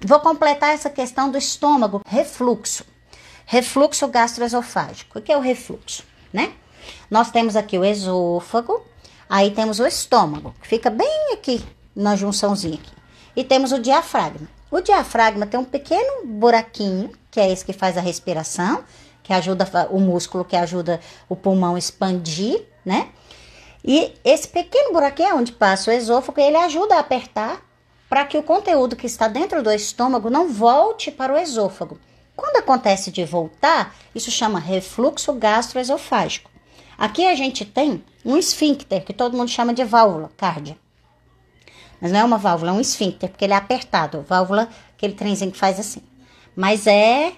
Vou completar essa questão do estômago, refluxo. Refluxo gastroesofágico. O que é o refluxo, né? Nós temos aqui o esôfago, aí temos o estômago, que fica bem aqui, na junçãozinha aqui. E temos o diafragma. O diafragma tem um pequeno buraquinho, que é esse que faz a respiração, que ajuda o músculo, que ajuda o pulmão a expandir, né? E esse pequeno buraquinho é onde passa o esôfago, e ele ajuda a apertar para que o conteúdo que está dentro do estômago não volte para o esôfago. Quando acontece de voltar, isso chama refluxo gastroesofágico. Aqui a gente tem um esfíncter, que todo mundo chama de válvula cárdia. Mas não é uma válvula, é um esfíncter, porque ele é apertado. Válvula, aquele trenzinho que faz assim. Mas é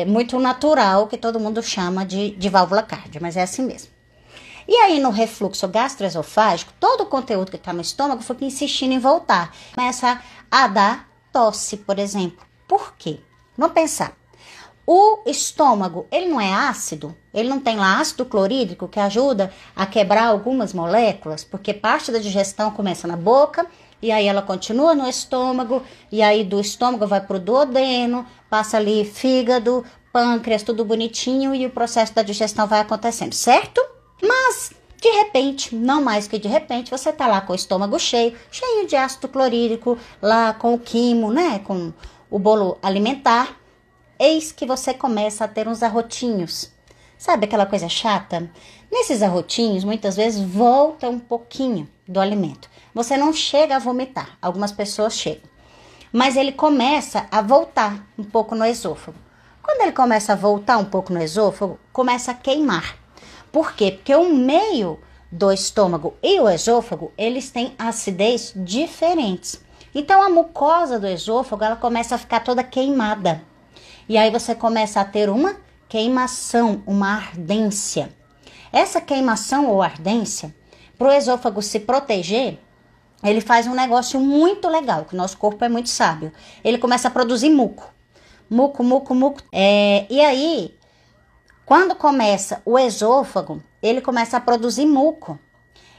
muito natural que todo mundo chama de válvula cárdia, mas é assim mesmo. E aí, no refluxo gastroesofágico, todo o conteúdo que está no estômago fica insistindo em voltar. Começa a dar tosse, por exemplo. Por quê? Vamos pensar. O estômago, ele não é ácido? Ele não tem lá ácido clorídrico que ajuda a quebrar algumas moléculas? Porque parte da digestão começa na boca, e aí ela continua no estômago, e aí do estômago vai para o duodeno, passa ali fígado, pâncreas, tudo bonitinho, e o processo da digestão vai acontecendo, certo? Mas, de repente, não mais que de repente, você tá lá com o estômago cheio de ácido clorídrico, lá com o quimo, né, com o bolo alimentar, eis que você começa a ter uns arrotinhos. Sabe aquela coisa chata? Nesses arrotinhos, muitas vezes, volta um pouquinho do alimento. Você não chega a vomitar, algumas pessoas chegam. Mas ele começa a voltar um pouco no esôfago. Quando ele começa a voltar um pouco no esôfago, começa a queimar. Por quê? Porque o meio do estômago e o esôfago, eles têm acidez diferentes. Então, a mucosa do esôfago, ela começa a ficar toda queimada. E aí você começa a ter uma queimação, uma ardência. Essa queimação ou ardência, para o esôfago se proteger, ele faz um negócio muito legal, que o nosso corpo é muito sábio. Ele começa a produzir muco. Muco. E aí, quando começa o esôfago, ele começa a produzir muco.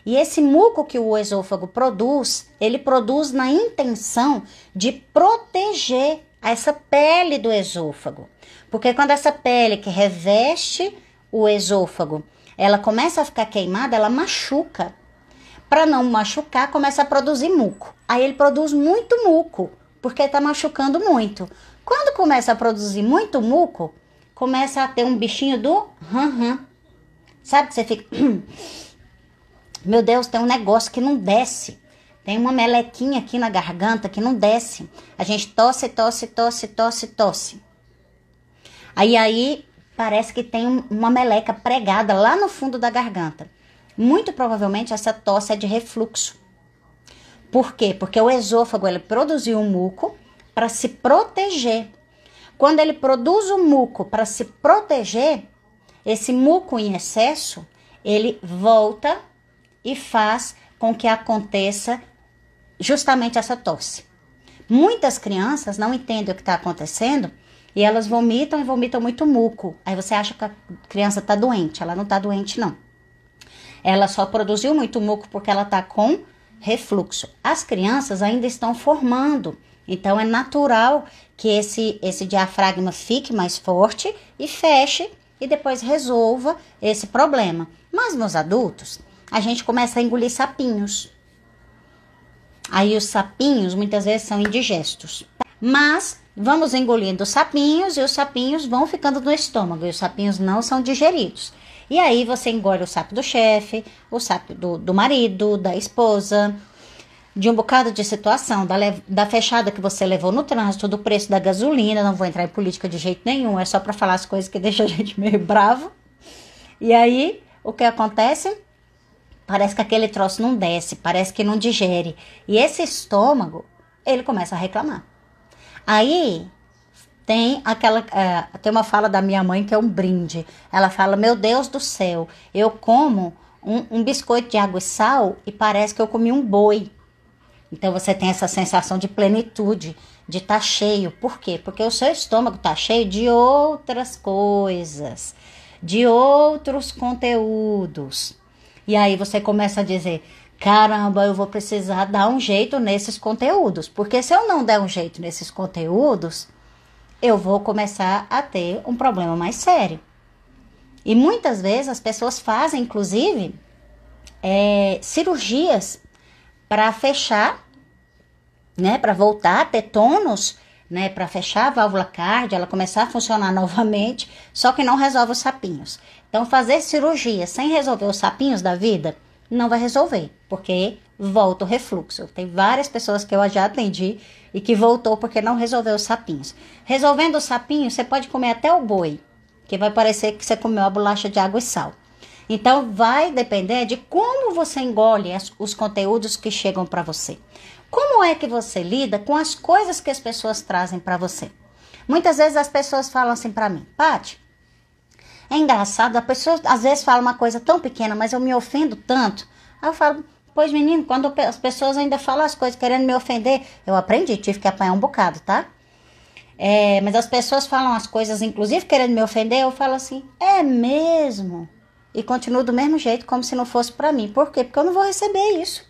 E esse muco que o esôfago produz, ele produz na intenção de proteger essa pele do esôfago. Porque quando essa pele que reveste o esôfago, ela começa a ficar queimada, ela machuca. Para não machucar, começa a produzir muco. Aí ele produz muito muco, porque está machucando muito. Quando começa a produzir muito muco, começa a ter um bichinho do ran-ran. Sabe que você fica... Meu Deus, tem um negócio que não desce. Tem uma melequinha aqui na garganta que não desce. A gente tosse. Aí parece que tem uma meleca pregada lá no fundo da garganta. Muito provavelmente essa tosse é de refluxo. Por quê? Porque o esôfago ele produziu um muco para se proteger. Quando ele produz o muco para se proteger, esse muco em excesso, ele volta e faz com que aconteça justamente essa tosse. Muitas crianças não entendem o que está acontecendo e elas vomitam muito muco. Aí você acha que a criança está doente. Ela não está doente, não. Ela só produziu muito muco porque ela está com refluxo. As crianças ainda estão formando. Então, é natural que esse diafragma fique mais forte e feche e depois resolva esse problema. Mas nos adultos, a gente começa a engolir sapinhos. Aí os sapinhos muitas vezes são indigestos. Mas vamos engolindo os sapinhos e os sapinhos vão ficando no estômago e os sapinhos não são digeridos. E aí você engole o sapo do chefe, o sapo do marido, da esposa, de um bocado de situação, da fechada que você levou no trânsito, do preço da gasolina. Não vou entrar em política de jeito nenhum, é só para falar as coisas que deixam a gente meio bravo. E aí, o que acontece? Parece que aquele troço não desce, parece que não digere. E esse estômago, ele começa a reclamar. Aí, tem uma fala da minha mãe que é um brinde. Ela fala, meu Deus do céu, eu como um biscoito de água e sal e parece que eu comi um boi. Então, você tem essa sensação de plenitude, de estar cheio. Por quê? Porque o seu estômago está cheio de outras coisas, de outros conteúdos. E aí você começa a dizer, caramba, eu vou precisar dar um jeito nesses conteúdos. Porque se eu não der um jeito nesses conteúdos, eu vou começar a ter um problema mais sério. E muitas vezes as pessoas fazem, inclusive, cirurgias para fechar, né, para voltar a ter tônus, né, para fechar a válvula cárdia, ela começar a funcionar novamente, só que não resolve os sapinhos. Então, fazer cirurgia sem resolver os sapinhos da vida, não vai resolver, porque volta o refluxo. Tem várias pessoas que eu já atendi e que voltou porque não resolveu os sapinhos. Resolvendo os sapinhos, você pode comer até o boi, que vai parecer que você comeu a bolacha de água e sal. Então, vai depender de como você engole os conteúdos que chegam para você. Como é que você lida com as coisas que as pessoas trazem para você? Muitas vezes as pessoas falam assim para mim, Paty, é engraçado, a pessoa às vezes fala uma coisa tão pequena, mas eu me ofendo tanto. Aí eu falo, pois menino, quando as pessoas ainda falam as coisas querendo me ofender, eu aprendi, tive que apanhar um bocado, tá? Mas as pessoas falam as coisas, inclusive querendo me ofender, eu falo assim, é mesmo? E continuo do mesmo jeito, como se não fosse pra mim. Por quê? Porque eu não vou receber isso.